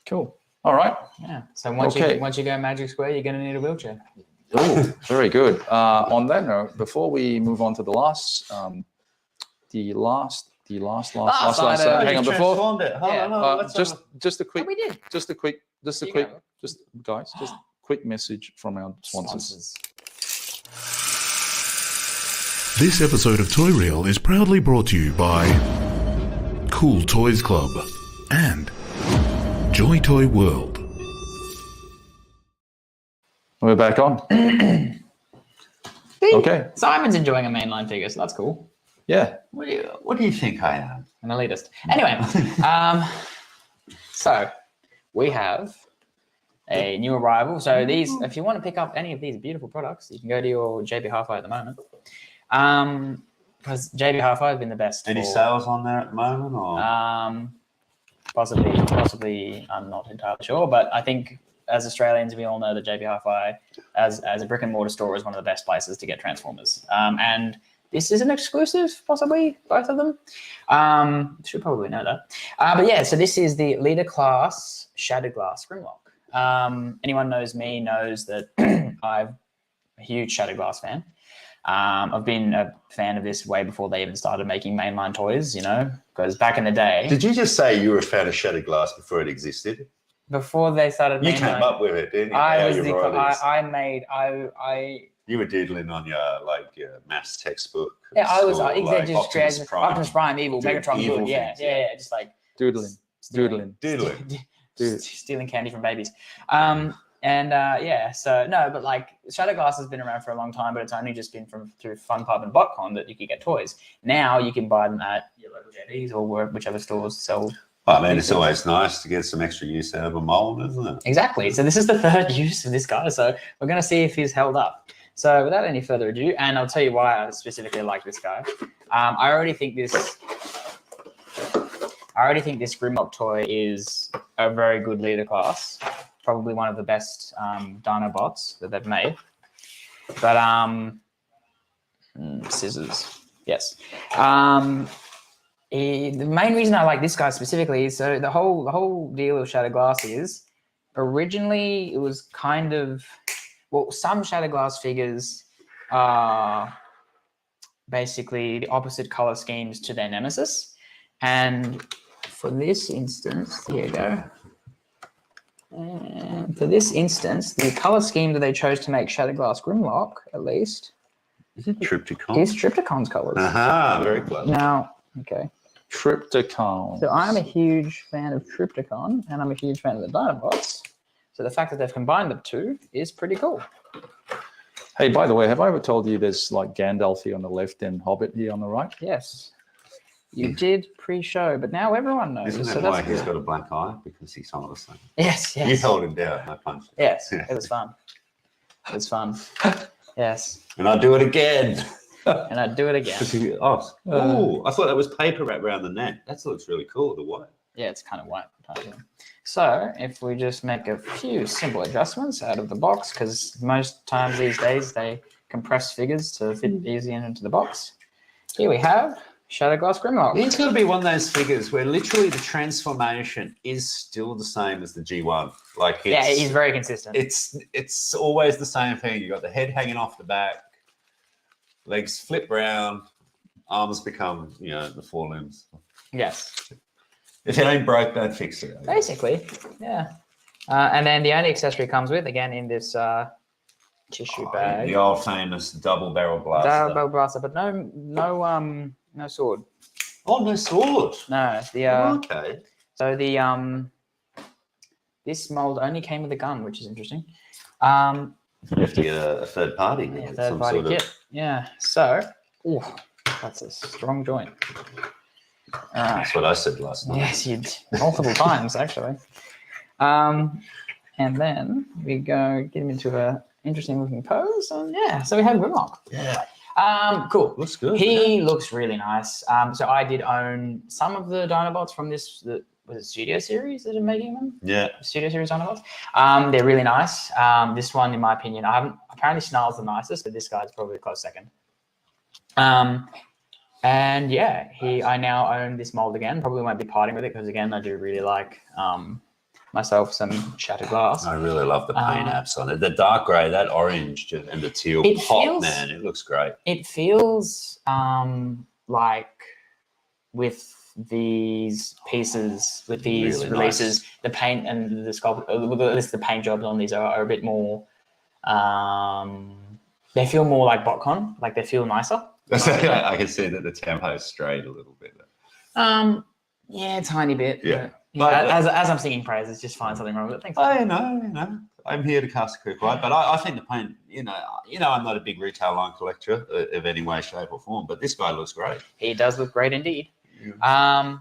cool. All right. Yeah. So once you go Magic Square, you're going to need a wheelchair. Oh, very good. On that note, before we move on to the last item. Hang on, before. Just a quick. Oh, we did. Just a quick message from our sponsors. This episode of Toy Reel is proudly brought to you by Cool Toys Club and Joy Toy World. We're back on. Okay. Simon's enjoying a mainline figure, so that's cool. Yeah. What do you think I am? An elitist. Anyway, so we have a new arrival. So these, if you want to pick up any of these beautiful products, you can go to your JB Hi-Fi at the moment. Because JB Hi-Fi has been the best. Any sales on there at the moment? Or? Possibly, I'm not entirely sure, but I think as Australians, we all know that JB Hi-Fi, as a brick and mortar store, is one of the best places to get Transformers. And this is an exclusive, possibly, both of them. Should probably know that. But yeah, so this is the Leader Class Shattered Glass Grimlock. Anyone knows me knows that I'm a huge Shattered Glass fan. I've been a fan of this way before they even started making mainline toys, because back in the day. Did you just say you were a fan of Shattered Glass before it existed? Before they started mainline. You came up with it, didn't you? You were doodling on your maths textbook. Yeah, I was Optimus Prime, Evil, Megatron, good. Yeah, just like doodling. Stealing candy from babies. So no, but like Shadow Glass has been around for a long time, but it's only just been through Fun Pub and BotCon that you could get toys. Now you can buy them at your local JDs or whichever stores sell. I mean, it's always nice to get some extra use out of a mold, isn't it? Exactly. So this is the third use of this guy. So we're going to see if he's held up. So without any further ado, and I'll tell you why I specifically like this guy. I already think this Grimlock toy is a very good leader class. Probably one of the best Dinobots that they've made. But scissors, yes. The main reason I like this guy specifically is so the whole deal of Shattered Glass is originally it was kind of, well, some Shattered Glass figures are basically the opposite color schemes to their nemesis, and for this instance, here you go. And for this instance, the color scheme that they chose to make Shattered Glass Grimlock, at least, is it Trypticon? Is Trypticon's colors. Aha, very clever. Now, okay. Trypticon. So I'm a huge fan of Trypticon, and I'm a huge fan of the Dinobots. So the fact that they've combined the two is pretty cool. Hey, by the way, have I ever told you there's like Gandalf here on the left and Hobbit here on the right? Yes. You did pre-show, but now everyone knows. Isn't that why he's got a black eye? Because he's some of the same. Yes, yes. You held him down, I punched him. Yes, it was fun. It was fun. Yes. And I'll do it again. And I'd do it again. Oh, I thought that was paper wrapped around the neck. That looks really cool, the white. Yeah, it's kind of white. So if we just make a few simple adjustments out of the box, because most times these days they compress figures to fit easy into the box. Here we have Shattered Glass Grimlock. It's got to be one of those figures where literally the transformation is still the same as the G1. Like, yeah, he's very consistent. It's always the same thing. You got the head hanging off the back, legs flip round, arms become, the forelimbs. Yes. If it ain't broke, don't fix it. Basically, yeah. And then the only accessory comes with, again, in this tissue bag. The old famous double barrel blaster. Double barrel blaster, but no sword. Oh, no sword. No, okay. So the this mold only came with a gun, which is interesting. You have to get a third party. Yeah, third party kit. Yeah. So, that's a strong joint. That's what I said last night. Yes, you did multiple times actually. And then we get him into a interesting looking pose, and so we have Grimlock. Yeah. Cool. Looks good. He looks really nice. So I did own some of the Dinobots from this. Was it Studio Series that are making them? Yeah. Studio Series Dinobots. They're really nice. This one, in my opinion, apparently Snarl's the nicest, but this guy's probably a close second. And I now own this mold again. Probably won't be parting with it because, again, I do really like myself some Shattered Glass. I really love the paint apps on it. The dark grey, that orange, and the teal pop, man, it looks great. It feels like with these pieces, with these really releases, nice. The paint and the sculpt, at least the paint jobs on these are a bit more, they feel more like BotCon, like they feel nicer. I can see that the tempo strayed a little bit. Yeah, a tiny bit. Yeah. But as I'm singing praises, just find something wrong with it. Thanks. I know. I'm here to cast a quick light, but I think the paint, I'm not a big retail line collector of any way, shape, or form, but this guy looks great. He does look great indeed. Yeah.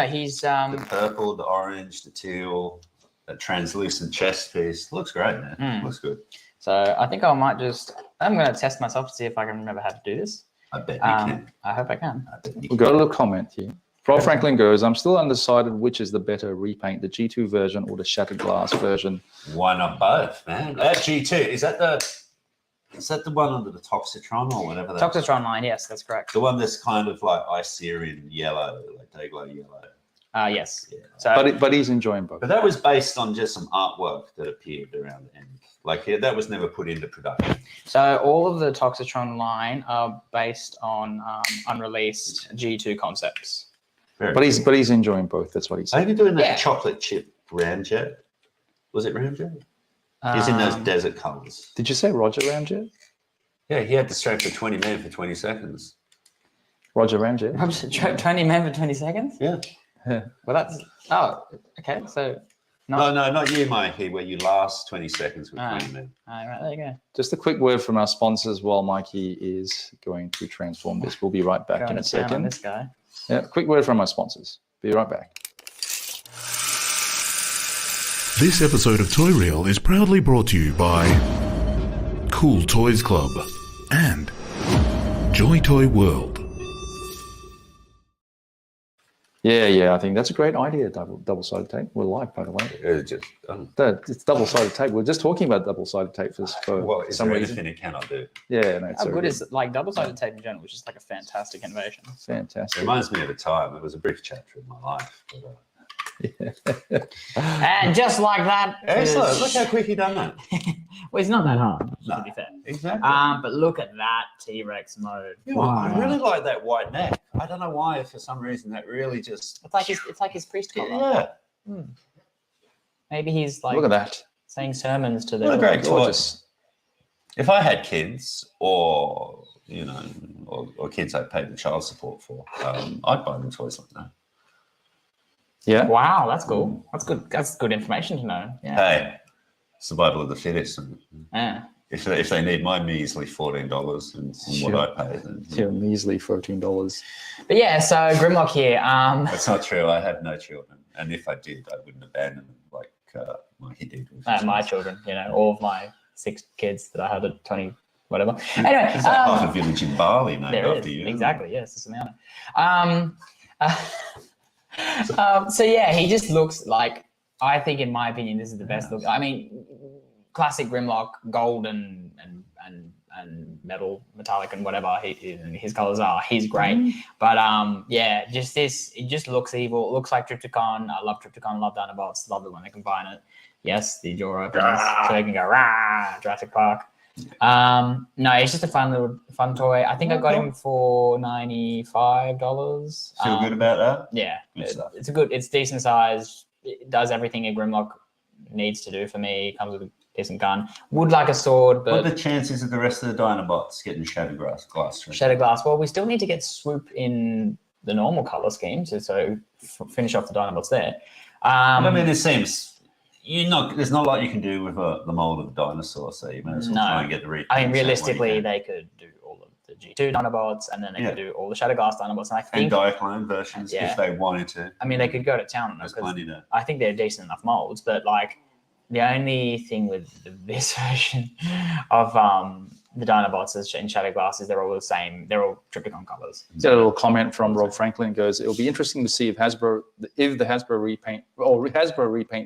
He's the purple, the orange, the teal, that translucent chest piece looks great, man. Looks good. So I think I'm going to test myself to see if I can remember how to do this. I bet you can. I hope I can. We've got a little comment here. Rob Franklin goes, I'm still undecided which is the better repaint, the G2 version or the Shattered Glass version. Why not both, man? That G2, is that the one under the Toxitron or whatever? Toxitron line, yes, that's correct. The one that's kind of like Icerian yellow, like Dayglow yellow. Yes. Yeah. So, but he's enjoying both. But that was based on just some artwork that appeared around the end. Like, that was never put into production. So all of the Toxitron line are based on unreleased G2 concepts. But he's enjoying both. That's what he said. Are you doing that chocolate chip Ramjet? Was it Ramjet? He's in those desert colors. Did you say Roger Ramjet? Yeah, he had to strap for 20 men for 20 seconds. Roger Ramjet. 20 men for 20 seconds? Yeah. Well, that's... Oh, okay. So... No, not you, Mikey, where you last 20 seconds with 20 men. All right, there you go. Just a quick word from our sponsors while Mikey is going to transform this. We'll be right back in a second. This guy. Yeah, quick word from our sponsors. Be right back. This episode of Toy Reel is proudly brought to you by Cool Toys Club, and Joy Toy World. Yeah, I think that's a great idea, double-sided tape. We're live, by the way. It's just, It's double-sided tape. We're just talking about double-sided tape for is some there reason. anything it cannot do? Yeah, no, it's How so good is it? Like double-sided tape in general, which is like a fantastic innovation. It fantastic. reminds me of a time. It was a brief chapter in my life. But, And just like that. excellent. Look how quick he done that. Well, it's not that hard, No, to be fair. Exactly. But look at that T-Rex mode. You know, I really like that white neck. I don't know why. For some reason, that really just. It's like his priest collar. Yeah. Maybe he's like Look at that. saying sermons to What a the. great toy. Gorgeous. If I had kids, or or kids I paid the child support for, I'd buy them toys like that. Yeah. Wow, that's cool. That's good. That's good information to know. Yeah. Hey, survival of the fittest. Yeah. If they need my measly $14 and what I pay, then Yeah, measly $14. But yeah, so Grimlock here. That's not true. I have no children, and if I did, I wouldn't abandon them like he did. With My children, all of my 6 kids that I had at 20, whatever. Anyway, There's like half a village in Bali named there after is. you. Exactly. Yes, it's amount. So yeah, he just looks like. I think, in my opinion, this is the best look. I mean, classic Grimlock, gold and metal, metallic, and whatever his colors are. He's great, but yeah, just this. It just looks evil. It looks like Trypticon. I love Trypticon. Love Dinobots. Love it when they combine it. Yes, the jaw opens so they can go rah, Jurassic Park. No, it's just a fun toy. I think I got him for $95. Feel good about that? Yeah, Good it's decent size. It does everything a Grimlock needs to do for me. Comes with a decent gun. Would like a sword, but what are the chances of the rest of the Dinobots getting shattered glass? Shattered glass. Well, we still need to get Swoop in the normal color scheme, so finish off the Dinobots there. I mean, it seems there's not a lot you can do with the mold of a dinosaur, so you may as well try and get the repaint. I mean, realistically, they could do all of the G2 Dinobots, and then they could do all the Shattered Glass Dinobots, and I think Diaclone versions if they wanted to. I mean, they could go to town. There's plenty to. I think they're decent enough molds, but like the only thing with this version of the Dinobots in Shattered Glass is they're all the same. They're all Trypticon colors. So a little comment from Rob Franklin goes, it'll be interesting to see if the Hasbro repaint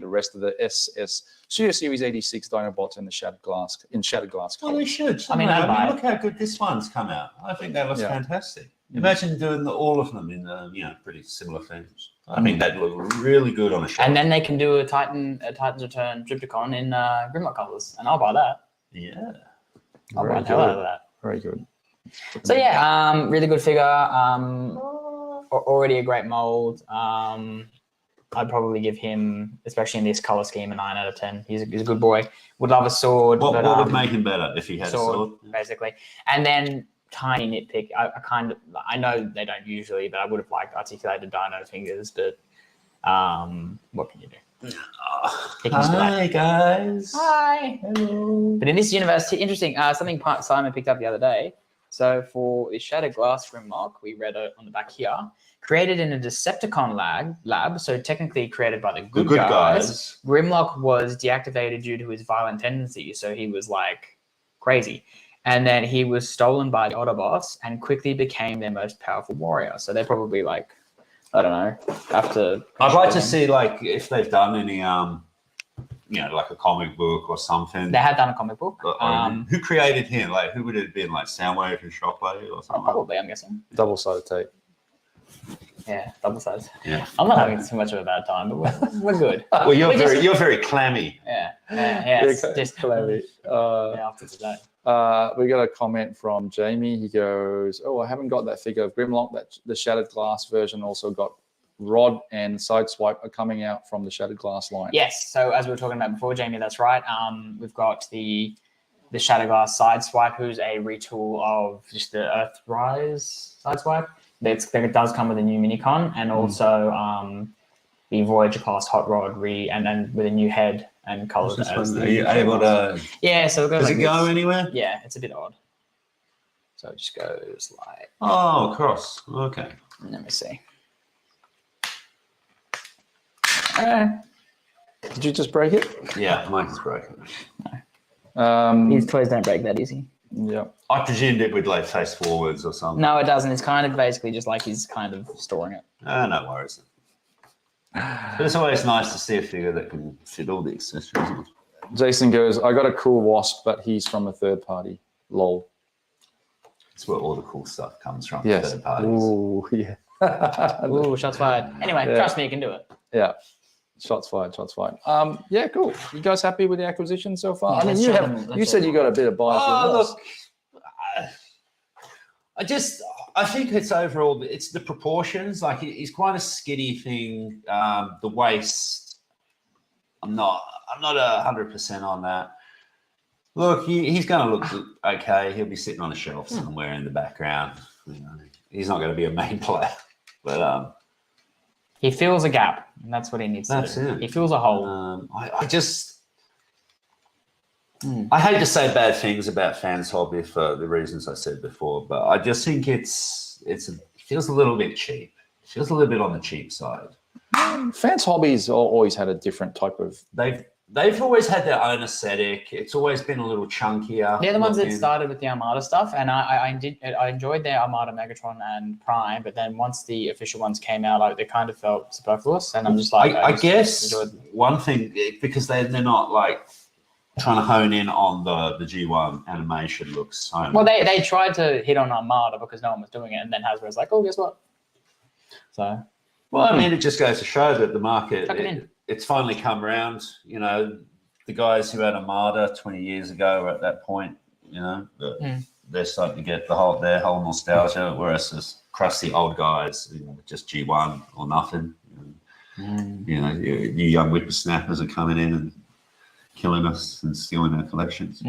the rest of the SS Series 86 Dinobots in Shattered Glass Well, they should. I mean, look how good this one's come out. I think that looks fantastic. Imagine doing all of them in pretty similar themes. I think that'd look really good on a shelf. And then they can do a Titan's Return Trypticon in Grimlock colors, and I'll buy that. Yeah. I'll buy the hell out of that. Very good. So yeah, really good figure. Already a great mold. I'd probably give him, especially in this color scheme, a 9 out of 10. He's a good boy. Would love a sword. What would make him better if he had a sword? Basically. And then tiny nitpick. I know they don't usually, but I would have liked articulated dino fingers. But what can you do? Hi guys. Hi. Hello. But in this universe, interesting. Something Simon picked up the other day. So for the Shattered Glass Grimlock, we read it on the back here. Created in a Decepticon lab, so technically created by the good guys. Grimlock was deactivated due to his violent tendencies, so he was like crazy. And then he was stolen by the Autobots and quickly became their most powerful warrior. So they're probably like, I don't know, have to. I'd like to see like if they've done any like a comic book or something. They had done a comic book. Who created him? Like who would it have been? Like Soundwave and Shockwave or something? Probably, I'm guessing. Double-sided tape. Yeah, double-sided. Yeah. I'm not having too much of a bad time, but we're good. Well, you're very clammy. Yeah. It's just clammy. After today. We got a comment from Jamie. He goes, "Oh, I haven't got that figure of Grimlock. That the Shattered Glass version also got Rod and Sideswipe are coming out from the Shattered Glass line." Yes. So as we were talking about before, Jamie, that's right. We've got the Shattered Glass Sideswipe, who's a retool of just the Earthrise Sideswipe. That does come with a new minicon, and also the Voyager class Hot Rod and then with a new head and colors. Are you able to? Yeah. So does it go anywhere? Yeah, it's a bit odd. So it just goes like. Oh, cross. Okay. Let me see. Did you just break it? Yeah, mine's broken. No. These toys don't break that easy. Yeah. I presumed it would like face forwards or something. No, it doesn't. It's kind of basically just like he's kind of storing it. No worries. But it's always nice to see a figure that can fit all the accessories on. Jason goes, I got a cool wasp, but he's from a third party. Lol. It's where all the cool stuff comes from. Yes. Third parties. Ooh, yeah. Ooh, shots fired. Anyway, trust me, you can do it. Yeah. Shots fired. Yeah, cool. You guys happy with the acquisition so far? Yeah, I mean, you said you got a bit of bias. Look, I think it's overall, it's the proportions. Like he's quite a skinny thing. The waist, I'm not 100% on that. Look, he's going to look okay. He'll be sitting on a shelf somewhere in the background. You know, he's not going to be a main player, but he fills a gap, and that's what he needs to do. He fills a hole. I hate to say bad things about FansHobby for the reasons I said before, but I just think it feels a little bit cheap. It feels a little bit on the cheap side. FansHobby's always had a different type of. They've always had their own aesthetic. It's always been a little chunkier. They're the ones that started with the Armada stuff, and I enjoyed their Armada, Megatron, and Prime. But then once the official ones came out, like they kind of felt superfluous, and I'm just like, I guess one thing, because they're not like trying to hone in on the G1 animation looks. Well, they tried to hit on Armada because no one was doing it, and then Hasbro's like, oh, guess what? So. Well, I mean, it just goes to show that the market, Chuck it in. It's finally come around. You know, the guys who had Armada 20 years ago are at that point, you know, they're starting to get their whole nostalgia, whereas this crusty old guys, you know, just G1 or nothing. You know, you young whippersnappers are coming in and killing us and stealing our collections.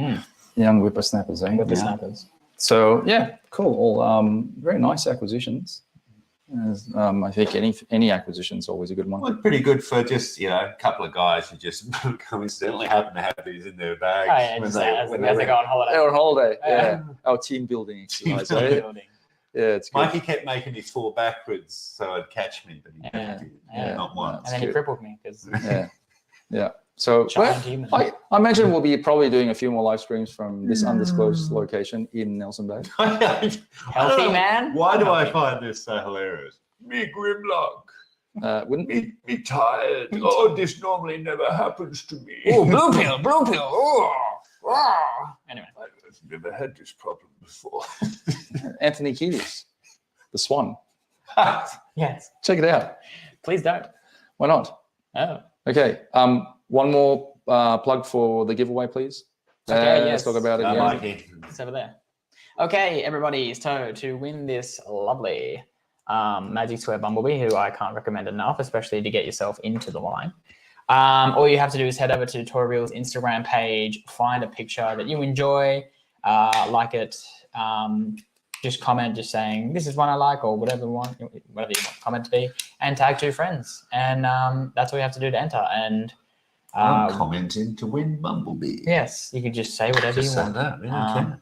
Young whippersnappers, eh? Whippersnappers. So, yeah, cool. All very nice acquisitions. I think any acquisition is always a good one. Well, pretty good for just, you know, a couple of guys who just coincidentally happen to have these in their bags. As they go on holiday. They're on holiday, yeah. Our team building exercise. Yeah, it's good. Mikey kept making me fall backwards so I'd catch me, but he did not once. And then he crippled me. Yeah. So I imagine we'll be probably doing a few more live streams from this undisclosed location in Nelson Bay. Healthy man. Why do I find this so hilarious? Me Grimlock. Wouldn't me tired. Oh, this normally never happens to me. Oh, blue pill. Oh. Anyway, I've never had this problem before. Anthony Kiedis, the Swan. Yes. Check it out. Please don't. Why not? Oh. Okay. One more plug for the giveaway, please. Okay, let's talk about it. Mikey. It's over there. Okay, everybody. So to win this lovely Magic Square Bumblebee, who I can't recommend enough, especially to get yourself into the line, all you have to do is head over to Toy Real's Instagram page, find a picture that you enjoy, like it, just comment, just saying this is one I like, or whatever you want comment to be, and tag 2 friends, and that's all you have to do to enter. And I'm commenting to win Bumblebee. Yes, you can just say whatever you want. That, yeah,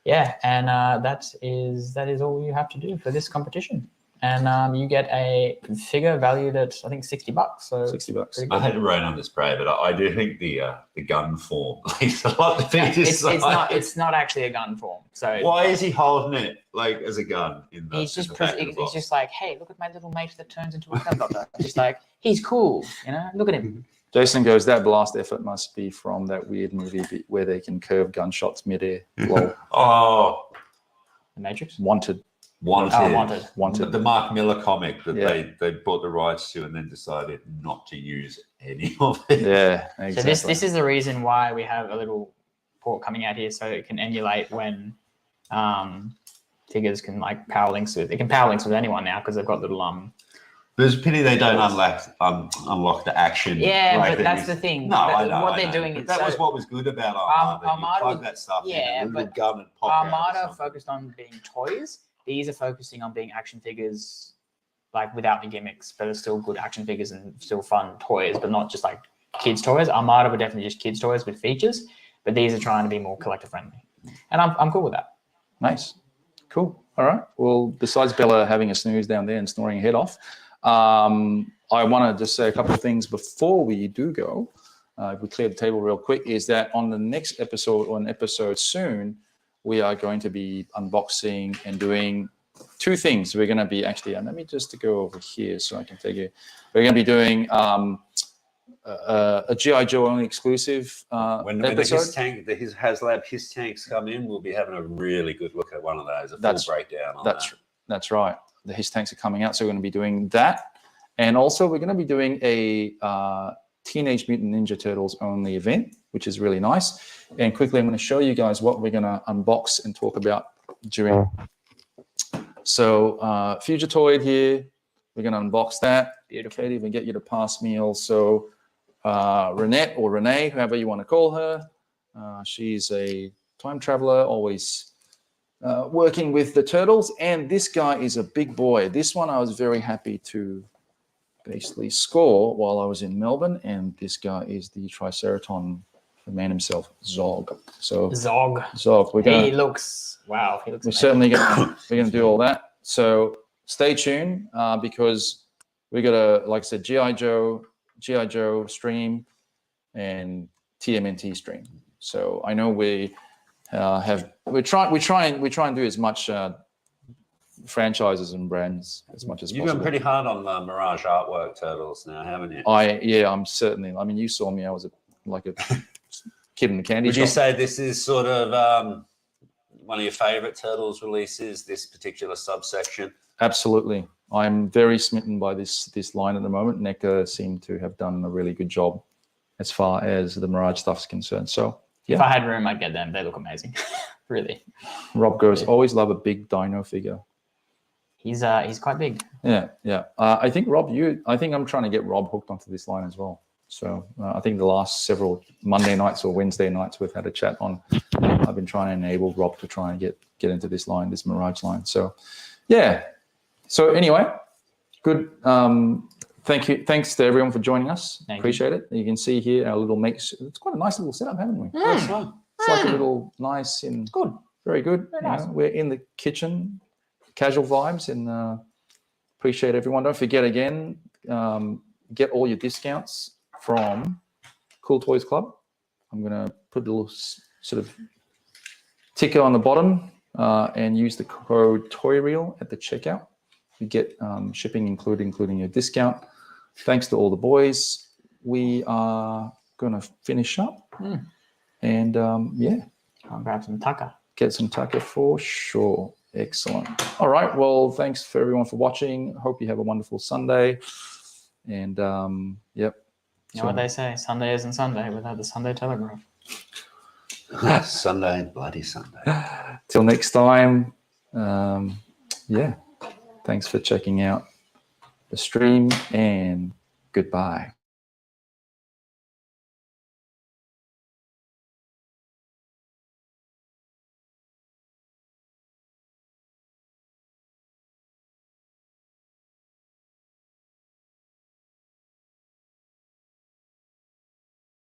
yeah, and that is all you have to do for this competition. And you get a figure valued at, I think, $60. So $60. I had to rain on this spray, but I do think the gun form leaves a lot to be desired. It's not actually a gun form. So why is he holding it like as a gun? He's just like, hey, look at my little mate that turns into a helicopter. Just like, he's cool, you know. Look at him. Jason goes, that blast effort must be from that weird movie where they can curve gunshots midair. Lol. Oh, The Matrix. Wanted. The Mark Miller comic that they bought the rights to and then decided not to use any of it. Yeah, exactly. So this is the reason why we have a little port coming out here, so it can emulate when figures can like power links with. It can power links with anyone now because they've got little There's a pity they don't unlock the action. Yeah, but that's the thing. No, I know. What they're doing is that was what was good about Armada. Armada you plug that stuff in, but gun and pop Armada focused on being toys. These are focusing on being action figures, like without the gimmicks, but it's still good action figures and still fun toys, but not just like kids' toys. Armada were definitely just kids' toys with features, but these are trying to be more collector friendly, and I'm cool with that. Nice, cool. All right. Well, besides Bella having a snooze down there and snoring her head off, I want to just say a couple of things before we do go. if we clear the table real quick, is that on the next episode or an episode soon, we are going to be unboxing and doing two things. We're going to be actually, let me just go over here so I can take it. We're going to be doing a G.I. Joe only exclusive when his HasLab his tanks come in, we'll be having a really good look at one of those, full breakdown on that. That's right. His tanks are coming out, so we're going to be doing that. And also we're going to be doing a Teenage Mutant Ninja Turtles only event, which is really nice. And quickly, I'm going to show you guys what we're going to unbox and talk about during. So Fugitoid here, we're going to unbox that. Beautiful. Katie, if we get you to pass me also Renette or Renee, whoever you want to call her. She's a time traveler, always working with the turtles. And this guy is a big boy. This one I was very happy to basically score while I was in Melbourne. And this guy is the Triceraton, the man himself, Zog. So Zog. We're gonna, he looks we're amazing. certainly gonna do all that. So stay tuned because we got a, like I said, GI Joe stream and TMNT stream. So I know we try and do as much franchises and brands as much as possible. You've been pretty hard on the Mirage Artwork Turtles now, haven't you? I'm certainly. I mean, you saw me. I was like a kid in the candy shop. Would you say this is sort of one of your favorite Turtles releases, this particular subsection? Absolutely. I'm very smitten by this line at the moment. NECA seem to have done a really good job as far as the Mirage stuff's concerned. So yeah. If I had room, I'd get them. They look amazing. Really. Rob goes, always love a big dino figure. He's quite big. Yeah. I think Rob, I'm trying to get Rob hooked onto this line as well. So I think the last several Monday nights or Wednesday nights we've had a chat on. I've been trying to enable Rob to try and get into this line, this Mirage line. So yeah. So anyway, good. Thanks to everyone for joining us. Appreciate it. You can see here our little mix. It's quite a nice little setup, haven't we? It's like a little nice and good. Very good. Very nice. We're in the kitchen, casual vibes, and appreciate everyone. Don't forget again, get all your discounts from Cool Toys Club. I'm going to put a little sort of ticker on the bottom and use the code TOYREEL at the checkout. You get shipping including your discount. Thanks to all the boys. We are going to finish up. And yeah. I'll grab some tucker. Get some tucker for sure. Excellent. All right. Well, thanks for everyone for watching. Hope you have a wonderful Sunday. And yep. You know what they say? Sunday isn't Sunday without the Sunday Telegraph. Sunday, bloody Sunday. Till next time. Yeah. Thanks for checking out the stream and goodbye.